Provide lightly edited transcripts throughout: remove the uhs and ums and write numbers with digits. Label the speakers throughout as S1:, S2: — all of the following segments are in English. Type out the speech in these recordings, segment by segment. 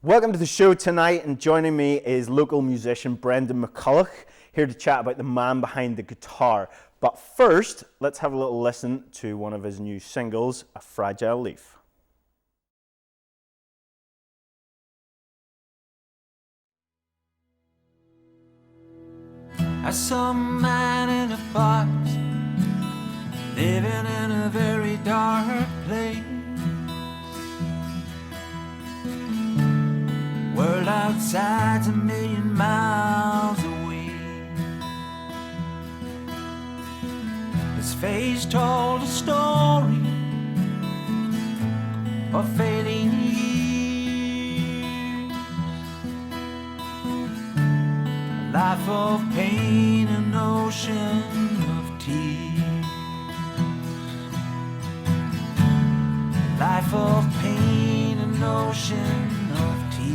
S1: Welcome to the show tonight, and joining me is local musician Brendan McCullough, here to chat about the man behind the guitar. But first, let's have a little listen to one of his new singles, A Fragile Leaf.
S2: I saw a man in a box, living in a very dark place. World outside's a million miles away. His face told a story of fading years, a life of pain, an ocean of tears, a life of pain, an ocean of tears.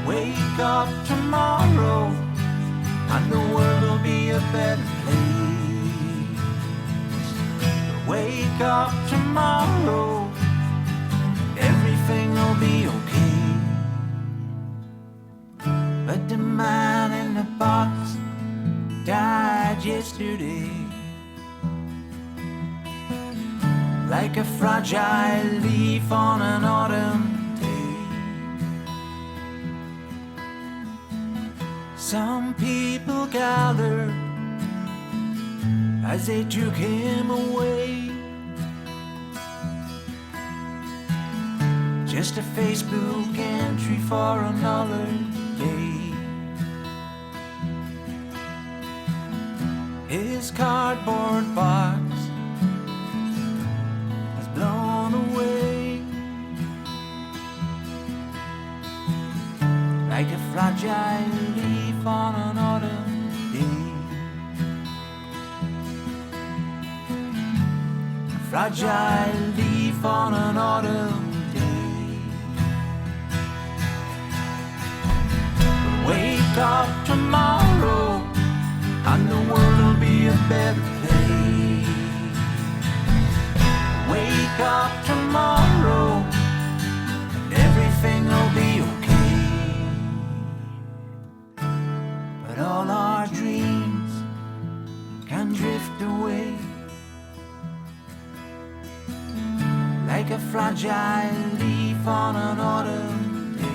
S2: Wake up tomorrow, and the world will be a better place. Wake up tomorrow, everything will be okay. But the man in the box died yesterday, like a fragile leaf on an autumn. Some people gathered as they took him away. Just a Facebook entry for another day. His cardboard box has blown away, like a fragile leaf on an autumn day. A fragile leaf on an autumn day. Wake up tomorrow, and the world will be a better place. Wake up tomorrow, and everything will be okay. All our dreams can drift away, like a fragile leaf on an autumn day.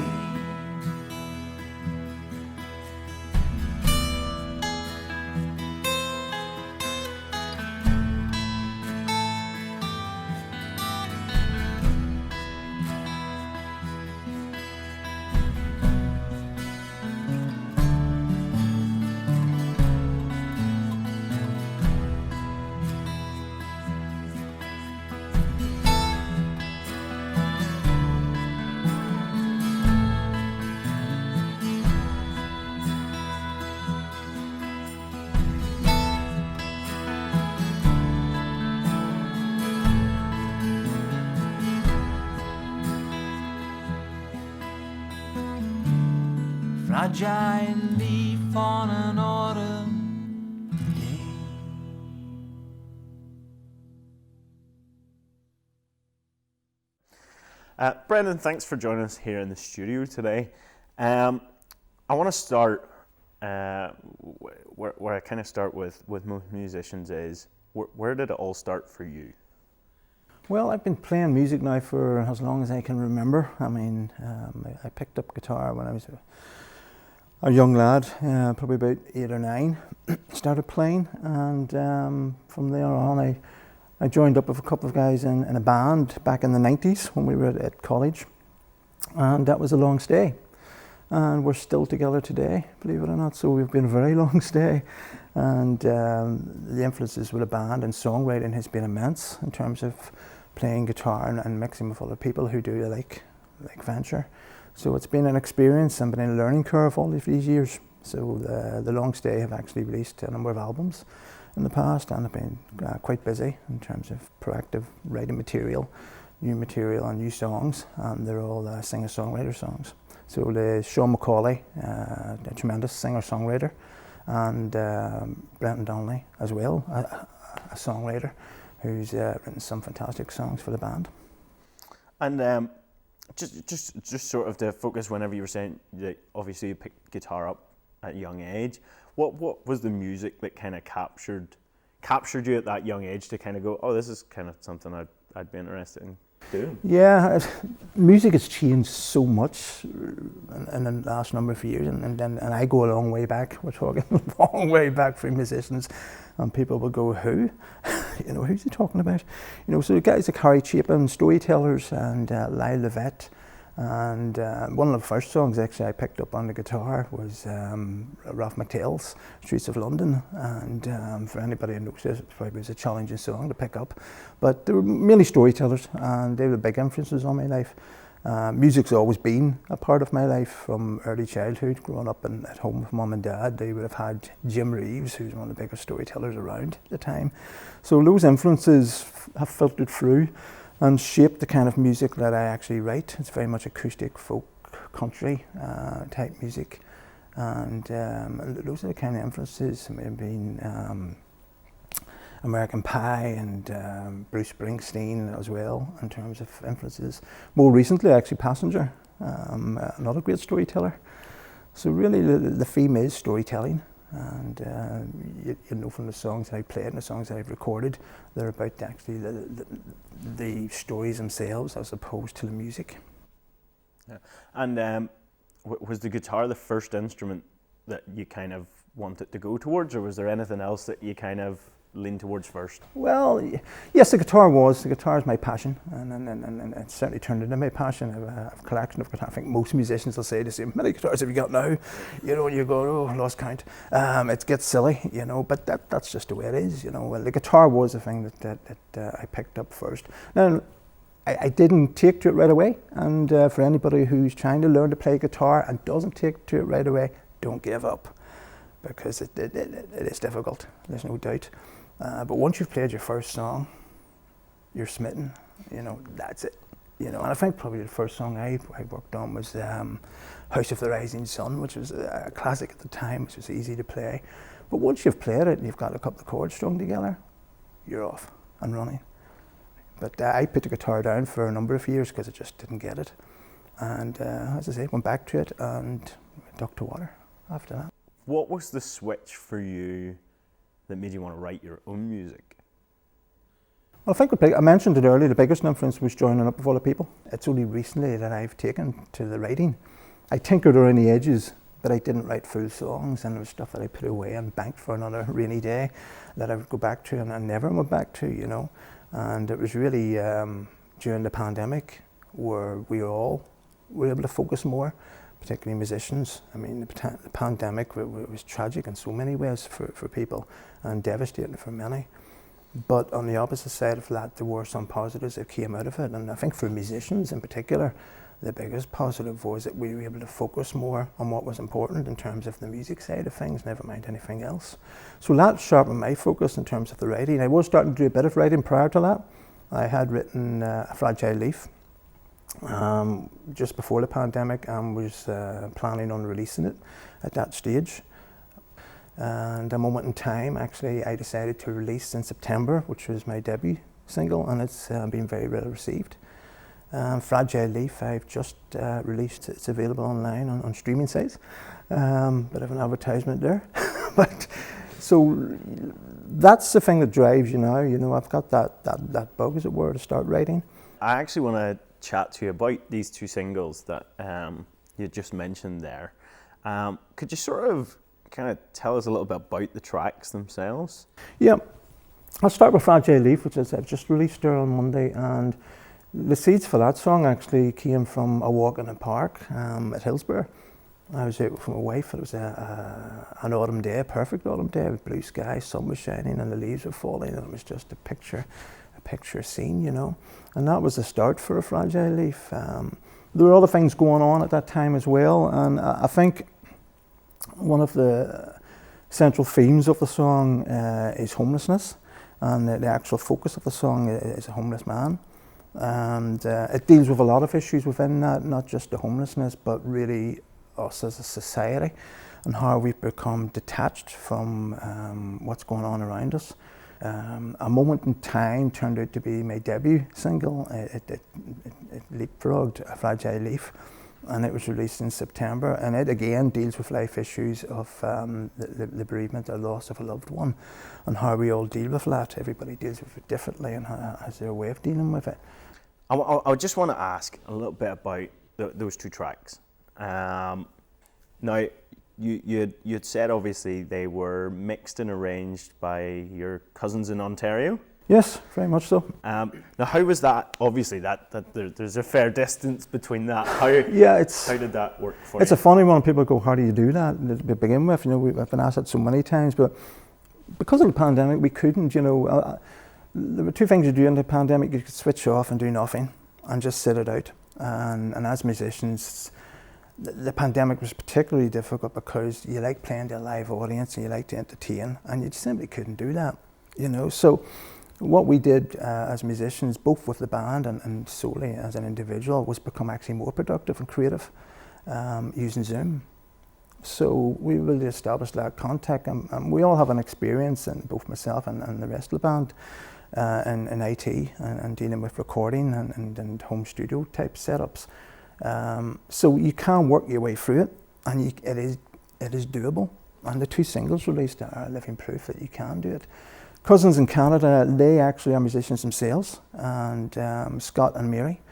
S2: Fragile leaf on an autumn day.
S1: Brendan, thanks for joining us here in the studio today. I want to start where I kind of start with most musicians is, where did it all start for you?
S3: Well, I've been playing music now for as long as I can remember. I mean, I picked up guitar when I was a young lad, probably about 8 or 9, started playing, and from there on I joined up with a couple of guys in a band back in the 90s when we were at college, and that was a long stay. And we're still together today, believe it or not, so we've been a very long stay. And the influences with a band and songwriting has been immense in terms of playing guitar and mixing with other people who do like venture. So it's been an experience and been a learning curve all of these years. So the long stay have actually released a number of albums in the past, and have been quite busy in terms of proactive writing material and new songs, and they're all singer-songwriter songs. So Sean McCullough, a tremendous singer-songwriter, and Brenton Donnelly as well, a songwriter who's written some fantastic songs for the band.
S1: And just sort of to focus, whenever you were saying that obviously you picked guitar up at a young age, what was the music that kind of captured you at that young age to kind of go, oh, this is kind of something I'd be interested in doing?
S3: Yeah, music has changed so much in the last number of years, and I go a long way back. We're talking a long way back for musicians, and people will go, who? Who's he talking about? So the guys like Harry Chapin, storytellers, and Lyle Lovett. And one of the first songs actually I picked up on the guitar was Ralph McTell's Streets of London, and for anybody who knows this, it probably was a challenging song to pick up, but they were mainly storytellers, and they were big influences on my life. Music's always been a part of my life from early childhood. Growing up at home with mum and dad, they would have had Jim Reeves, who's one of the biggest storytellers around at the time. So those influences have filtered through and shaped the kind of music that I actually write. It's very much acoustic, folk, country type music, and those are the kind of influences. I mean, being American Pie and Bruce Springsteen as well in terms of influences. More recently, actually, Passenger, another great storyteller. So really, the theme is storytelling. And from the songs that I played and the songs that I've recorded, they're about actually the stories themselves as opposed to the music.
S1: Yeah. And was the guitar the first instrument that you kind of wanted to go towards, or was there anything else that you kind of leaned towards first?
S3: Well, yes, the guitar is my passion, and it certainly turned into my passion. I have a collection of guitars. I think most musicians will say the same. How many guitars have you got now? You go, oh, lost count. It gets silly, but that's just the way it is, Well, the guitar was the thing that I picked up first. Now, I didn't take to it right away, and for anybody who's trying to learn to play guitar and doesn't take to it right away, don't give up, because it is difficult, there's no doubt. But once you've played your first song, you're smitten, that's it. And I think probably the first song I worked on was House of the Rising Sun, which was a classic at the time, which was easy to play. But once you've played it and you've got a couple of chords strung together, you're off and running. But I put the guitar down for a number of years because I just didn't get it. And as I say, went back to it and ducked to water after that.
S1: What was the switch for you that made you want to write your own music?
S3: Well, I think I mentioned it earlier, the biggest influence was joining up with other people. It's only recently that I've taken to the writing. I tinkered around the edges, but I didn't write full songs, and there was stuff that I put away and banked for another rainy day that I would go back to, and I never went back to, And it was really during the pandemic where we all were able to focus more, particularly musicians. I mean, the pandemic was tragic in so many ways for people and devastating for many. But on the opposite side of that, there were some positives that came out of it. And I think for musicians in particular, the biggest positive was that we were able to focus more on what was important in terms of the music side of things, never mind anything else. So that sharpened my focus in terms of the writing. I was starting to do a bit of writing prior to that. I had written A Fragile Leaf just before the pandemic and was planning on releasing it at that stage. And a moment in time, actually, I decided to release in September, which was my debut single, and it's been very well received. Fragile Leaf, I've just released. It's available online on streaming sites. Bit of an advertisement there. But so that's the thing that drives you now. I've got that bug, as it were, to start writing.
S1: I actually want to chat to you about these two singles that you just mentioned there. Could you sort of kind of tell us a little bit about the tracks themselves? Yeah,
S3: I'll start with Fragile Leaf, which I've just released there on Monday, and the seeds for that song actually came from a walk in a park at Hillsborough. I was out with my wife. It was an autumn day, a perfect autumn day with blue sky, sun was shining and the leaves were falling, and it was just a picture scene, And that was the start for A Fragile Leaf. There were other things going on at that time as well, and I think one of the central themes of the song is homelessness, and the actual focus of the song is a homeless man. And it deals with a lot of issues within that, not just the homelessness, but really us as a society and how we've become detached from what's going on around us. A Moment in Time turned out to be my debut single. It it leapfrogged A Fragile Leaf, and it was released in September, and it again deals with life issues of the bereavement or loss of a loved one, and how we all deal with that. Everybody deals with it differently and has their way of dealing with it.
S1: I just want to ask a little bit about those two tracks. Now, you'd said obviously they were mixed and arranged by your cousins in Ontario.
S3: Yes, very much so.
S1: Now, how was that? Obviously, there's a fair distance between that. How did that work for you?
S3: It's a funny one. People go, "How do you do that?" To begin with, we've been asked it so many times, but because of the pandemic, we couldn't. There were two things you do in the pandemic: you could switch off and do nothing, and just sit it out. And as musicians, the pandemic was particularly difficult because you like playing to a live audience and you like to entertain, and you simply couldn't do that. So what we did as musicians, both with the band and solely as an individual, was become actually more productive and creative using Zoom. So we really established that contact, and we all have an experience, and both myself and the rest of the band, in IT and dealing with recording and home studio type setups. So you can work your way through it, and it is doable. And the two singles released are living proof that you can do it. Cousins in Canada, they actually are musicians themselves, and Scott and Mary.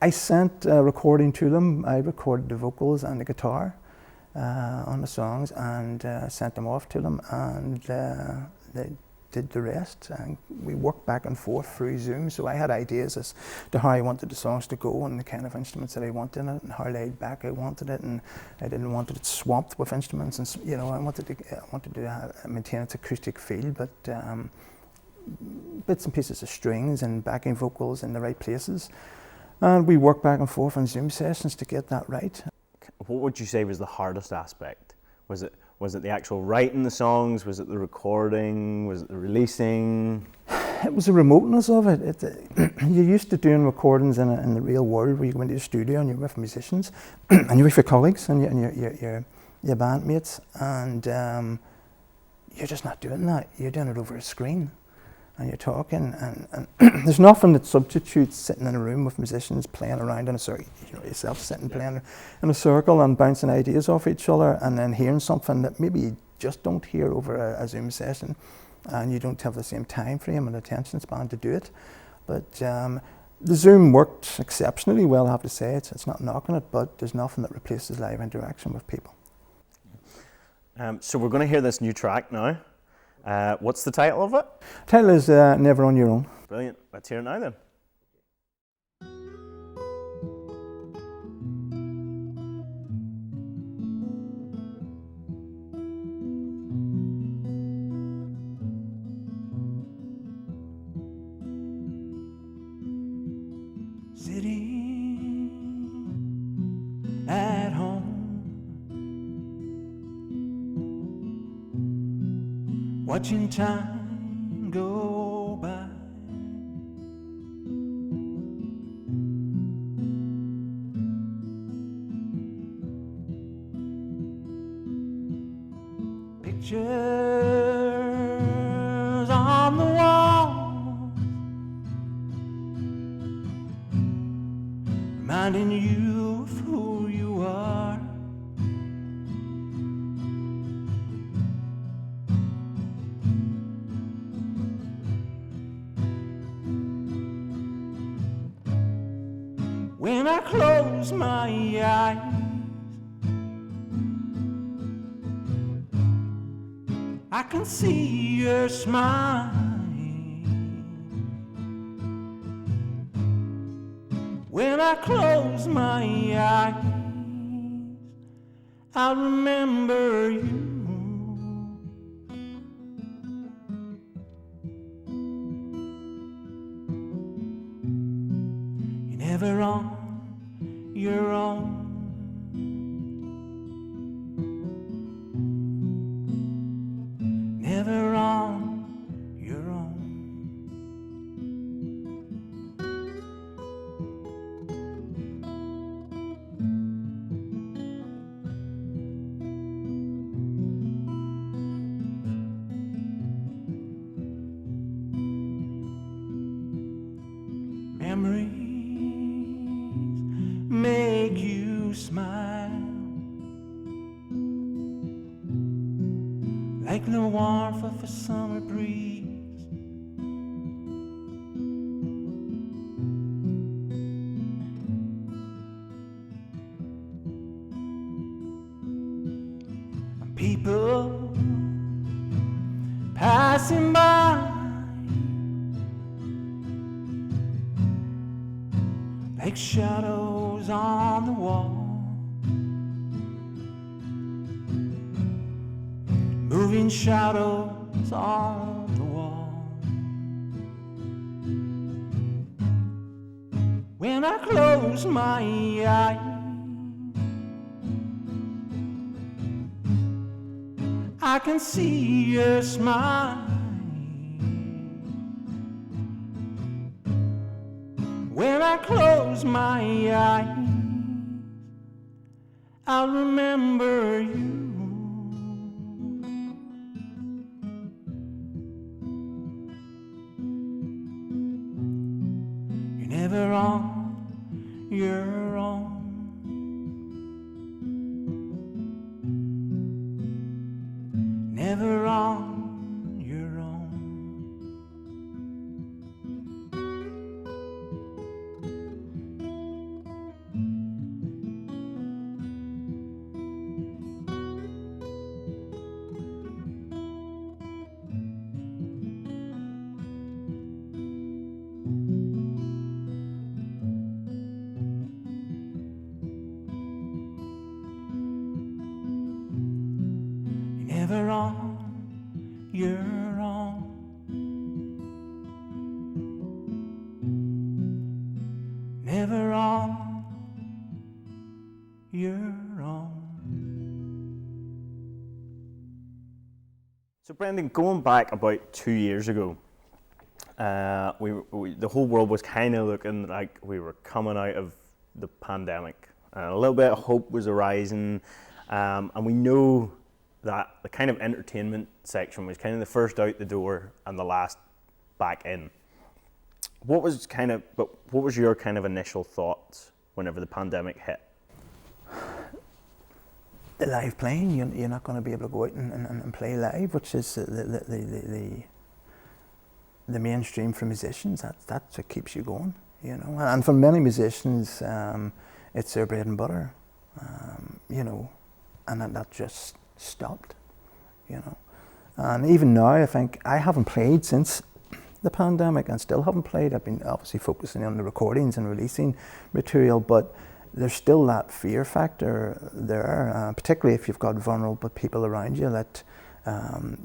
S3: I sent a recording to them. I recorded the vocals and the guitar on the songs, and sent them off to them, and they did the rest, and we worked back and forth through Zoom. So I had ideas as to how I wanted the songs to go and the kind of instruments that I wanted in it, and how laid back I wanted it, and I didn't want it swamped with instruments, and I wanted to maintain its acoustic feel, but bits and pieces of strings and backing vocals in the right places, and we worked back and forth on Zoom sessions to get that right.
S1: What would you say was the hardest aspect? Was it the actual writing the songs? Was it the recording? Was it the releasing?
S3: It was the remoteness of it. You're used to doing recordings in the real world, where you go into the studio and you're with musicians and you're with your colleagues and your bandmates, and you're just not doing that. You're doing it over a screen, and you're talking, and there's nothing that substitutes sitting in a room with musicians playing around in a circle, yourself sitting playing in a circle and bouncing ideas off each other, and then hearing something that maybe you just don't hear over a Zoom session, and you don't have the same time frame and attention span to do it. But the Zoom worked exceptionally well, I have to say. It's not knocking it, but there's nothing that replaces live interaction with people.
S1: So we're going to hear this new track now. What's the title of it?
S3: The title is Never on Your Own.
S1: Brilliant. Let's hear it now then.
S2: Sitting at home, watching time go by, pictures on the wall, reminding you of who you are. When I close my eyes, I can see your smile. When I close my eyes, I'll remember you. You're never on your own. Never on your own. Memories the warmth of a summer breeze. And people passing by like shadows on the wall, moving shadows on the wall. When I close my eyes, I can see your smile. When I close my eyes, I'll remember you. You're never on your own. Never on your own. Never on your own. Never on your own.
S1: So Brendan, going back about 2 years ago, the whole world was kind of looking like we were coming out of the pandemic. A little bit of hope was arising, and we know that the kind of entertainment section was kind of the first out the door and the last back in. What was your kind of initial thoughts whenever the pandemic hit?
S3: The live playing, you're not going to be able to go out and play live, which is the mainstream for musicians. That's what keeps you going, you know. And for many musicians, it's their bread and butter, you know, and that just stopped, you know. And even now, I think I haven't played since the pandemic and still haven't played. I've been obviously focusing on the recordings and releasing material, but there's still that fear factor there, particularly if you've got vulnerable people around you that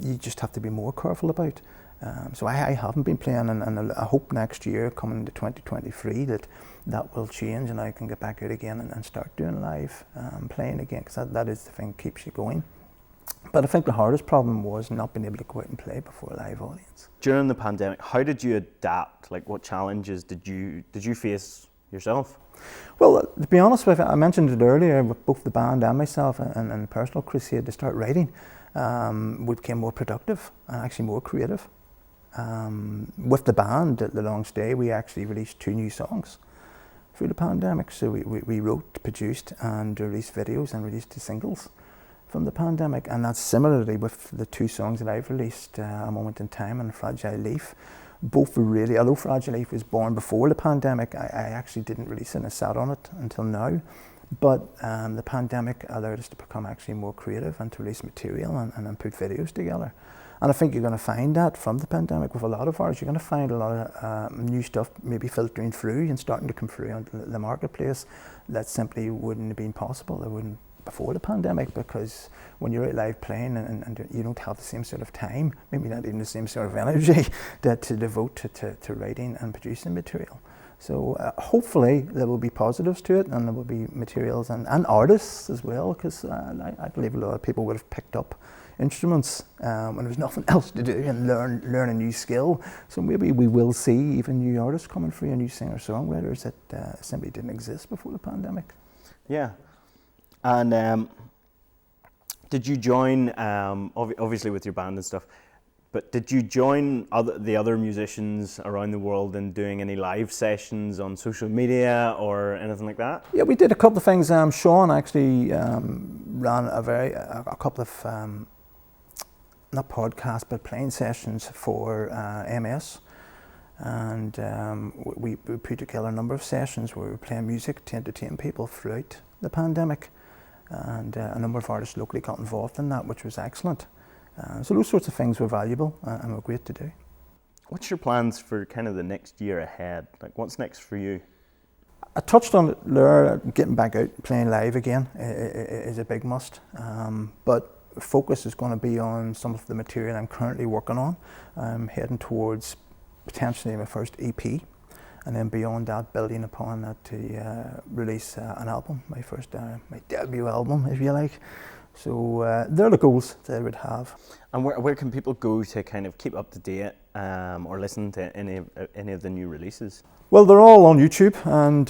S3: you just have to be more careful about. So I haven't been playing, and I hope next year, coming into 2023, that will change and I can get back out again and start doing live playing again, because that is the thing that keeps you going. But I think the hardest problem was not being able to go out and play before a live audience.
S1: During the pandemic, how did you adapt? Like, what challenges did you face yourself?
S3: Well, to be honest with you, I mentioned it earlier, with both the band and myself and personal crusade to start writing, we became more productive and actually more creative. With the band at The Long Stay, we actually released 2 new songs through the pandemic. So we wrote, produced and released videos and released 2 singles from the pandemic. And that's similarly with the 2 songs that I've released, A Moment in Time and Fragile Leaf. Both were really, although Fragile Leaf was born before the pandemic, I actually didn't release it and I sat on it until now. But the pandemic allowed us to become actually more creative and to release material and put videos together. And I think you're going to find that from the pandemic with a lot of artists. You're going to find a lot of new stuff maybe filtering through and starting to come through onto the marketplace that simply wouldn't have been possible. It wouldn't before the pandemic, because when you're out live playing and you don't have the same sort of time, maybe not even the same sort of energy to devote to writing and producing material. So hopefully there will be positives to it, and there will be materials and artists as well, because I believe a lot of people would have picked up instruments when there was nothing else to do and learn a new skill. So maybe we will see even new artists coming through and new singer-songwriters that simply didn't exist before the pandemic.
S1: Yeah. And did you join, obviously with your band and stuff, but did you join the other musicians around the world in doing any live sessions on social media or anything like that?
S3: Yeah, we did a couple of things. Sean actually ran a couple of not podcasts, but playing sessions for MS. And we put together a number of sessions where we were playing music to entertain people throughout the pandemic. And a number of artists locally got involved in that, which was excellent. So those sorts of things were valuable and were great to do.
S1: What's your plans for kind of the next year ahead? Like, what's next for you?
S3: I touched on it there, getting back out, playing live again is a big must. But focus is going to be on some of the material I'm currently working on. I'm heading towards potentially my first EP, and then beyond that, building upon that to release an album, my debut album, if you like. So they're the goals that I would have.
S1: And where can people go to kind of keep up to date or listen to any of the new releases?
S3: Well, they're all on YouTube, and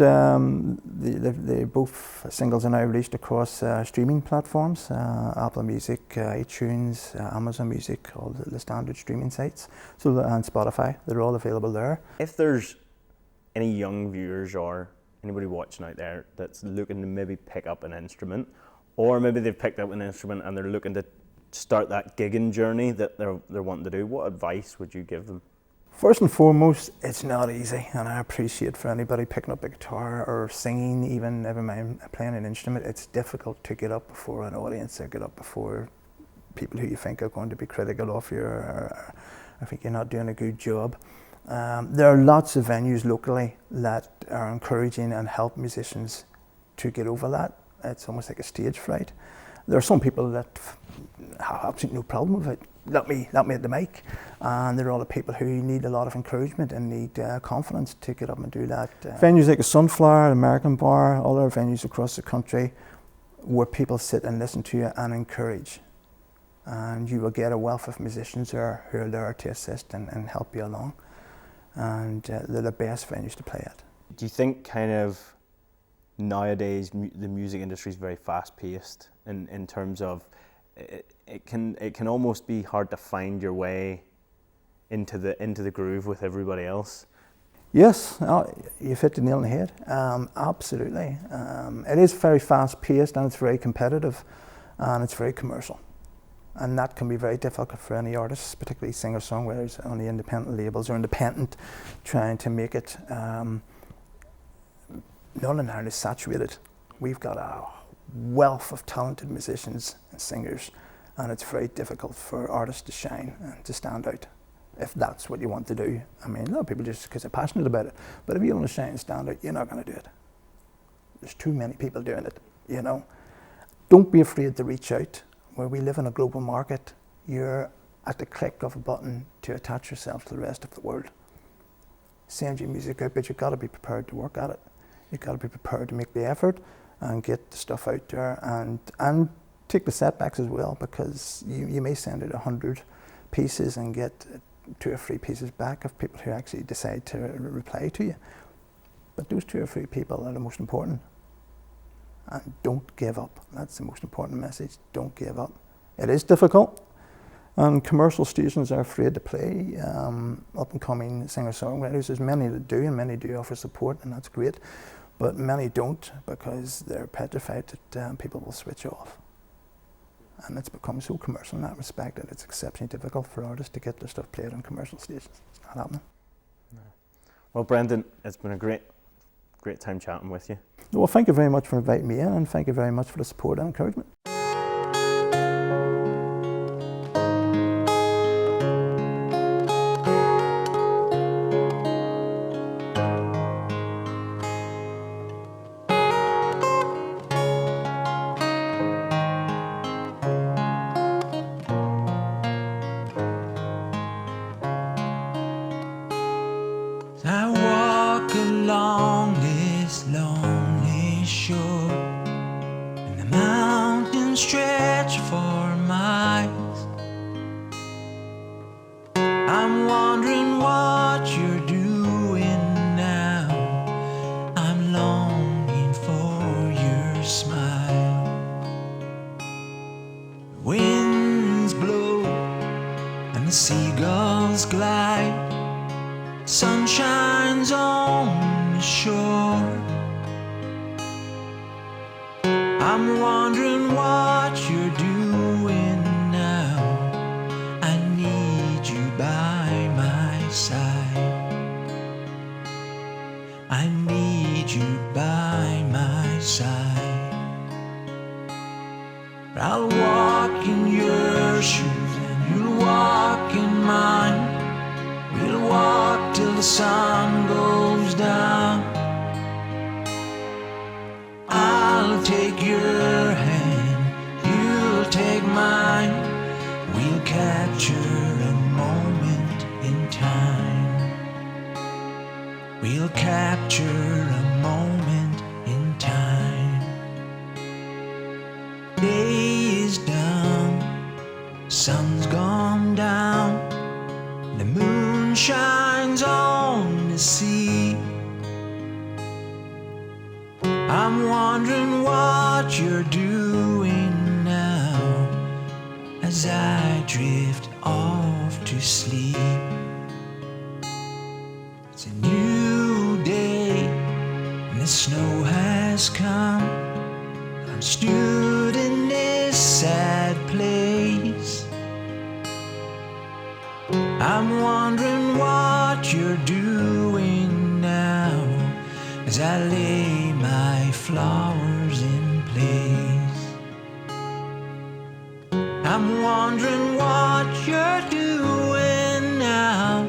S3: they both singles are now released across streaming platforms, Apple Music, iTunes, Amazon Music, all the standard streaming sites, and Spotify. They're all available there.
S1: If there's any young viewers or anybody watching out there that's looking to maybe pick up an instrument, or maybe they've picked up an instrument and they're looking to start that gigging journey that they're wanting to do, what advice would you give them?
S3: First and foremost, it's not easy, and I appreciate for anybody picking up a guitar or singing, even never mind playing an instrument, it's difficult to get up before an audience or get up before people who you think are going to be critical of you or I think you're not doing a good job. There are lots of venues locally that are encouraging and help musicians to get over that. It's almost like a stage fright. There are some people that have absolutely no problem with it. Let me at the mic. And there are other people who need a lot of encouragement and need confidence to get up and do that. Venues like the Sunflower, American Bar, other venues across the country where people sit and listen to you and encourage. And you will get a wealth of musicians there who are there to assist and help you along. And they're the best venues to play at.
S1: Do you think kind of nowadays the music industry is very fast paced in terms of it can almost be hard to find your way into the groove with everybody else?
S3: Yes, you've hit the nail on the head. Absolutely. It is very fast paced and it's very competitive and it's very commercial. And that can be very difficult for any artists, particularly singer-songwriters on the independent labels or independent, trying to make it. Northern Ireland is saturated. We've got a wealth of talented musicians and singers, and it's very difficult for artists to shine and to stand out if that's what you want to do. I mean, a lot of people just because they're passionate about it, but if you want to shine and stand out, you're not going to do it. There's too many people doing it, you know. Don't be afraid to reach out. Where we live in a global market, you're at the click of a button to attach yourself to the rest of the world. Send your music out, but you've got to be prepared to work at it. You've got to be prepared to make the effort and get the stuff out there and take the setbacks as well, because you may send out 100 pieces and get 2 or 3 pieces back of people who actually decide to reply to you. But those 2 or 3 people are the most important. And don't give up. That's the most important message. Don't give up. It is difficult, and commercial stations are afraid to play up-and-coming singer-songwriters. There's many that do, and many do offer support, and that's great. But many don't, because they're petrified that people will switch off. And it's become so commercial in that respect that it's exceptionally difficult for artists to get their stuff played on commercial stations. It's not happening.
S1: No. Well, Brendan, it's been a great time chatting with you.
S3: Well, thank you very much for inviting me in, and thank you very much for the support and encouragement.
S2: I walk along this lonely shore, and the mountains stretch for miles. I'm wondering what you're doing now. I'm longing for your smile. The winds blow and the seagulls glide. Sun shines on the shore. I'm wondering what you're doing now. by my side. I need you by my side. I'll walk in your shoes and you'll walk in mine. We'll walk till the sun goes down. I'll take your hand, you'll take mine. We'll capture a moment in time. We'll capture a moment in time. Day is done, sun's gone down. The moon shines on the sea. I'm wondering what you're doing now as I drift off to sleep. It's a new day and the snow has come. I'm stood in this sad place. I'm wondering what you're doing now as I lay my flowers in place. I'm wondering what you're doing now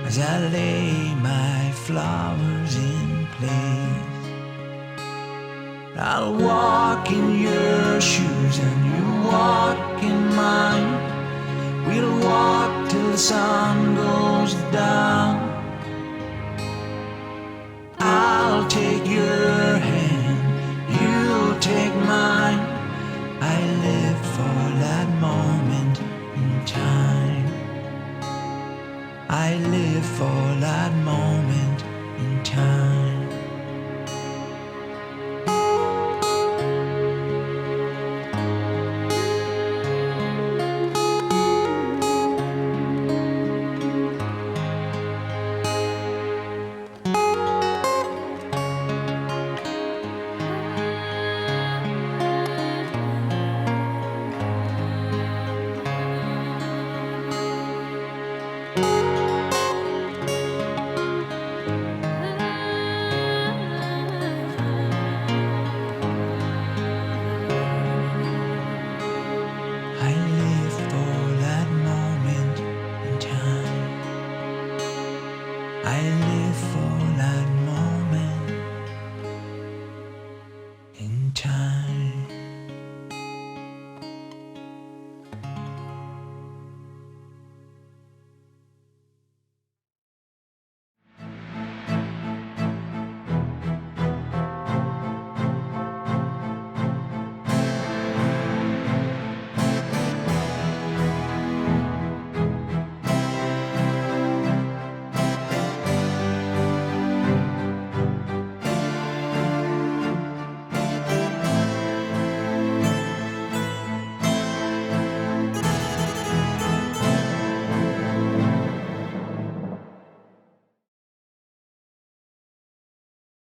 S2: as I lay my flowers in place. I'll walk in your shoes and you walk in mine. We'll walk till the sun goes down. I'll take your hand, you'll take mine. I live for that moment in time. I live for that moment in time. I live for that moment in time.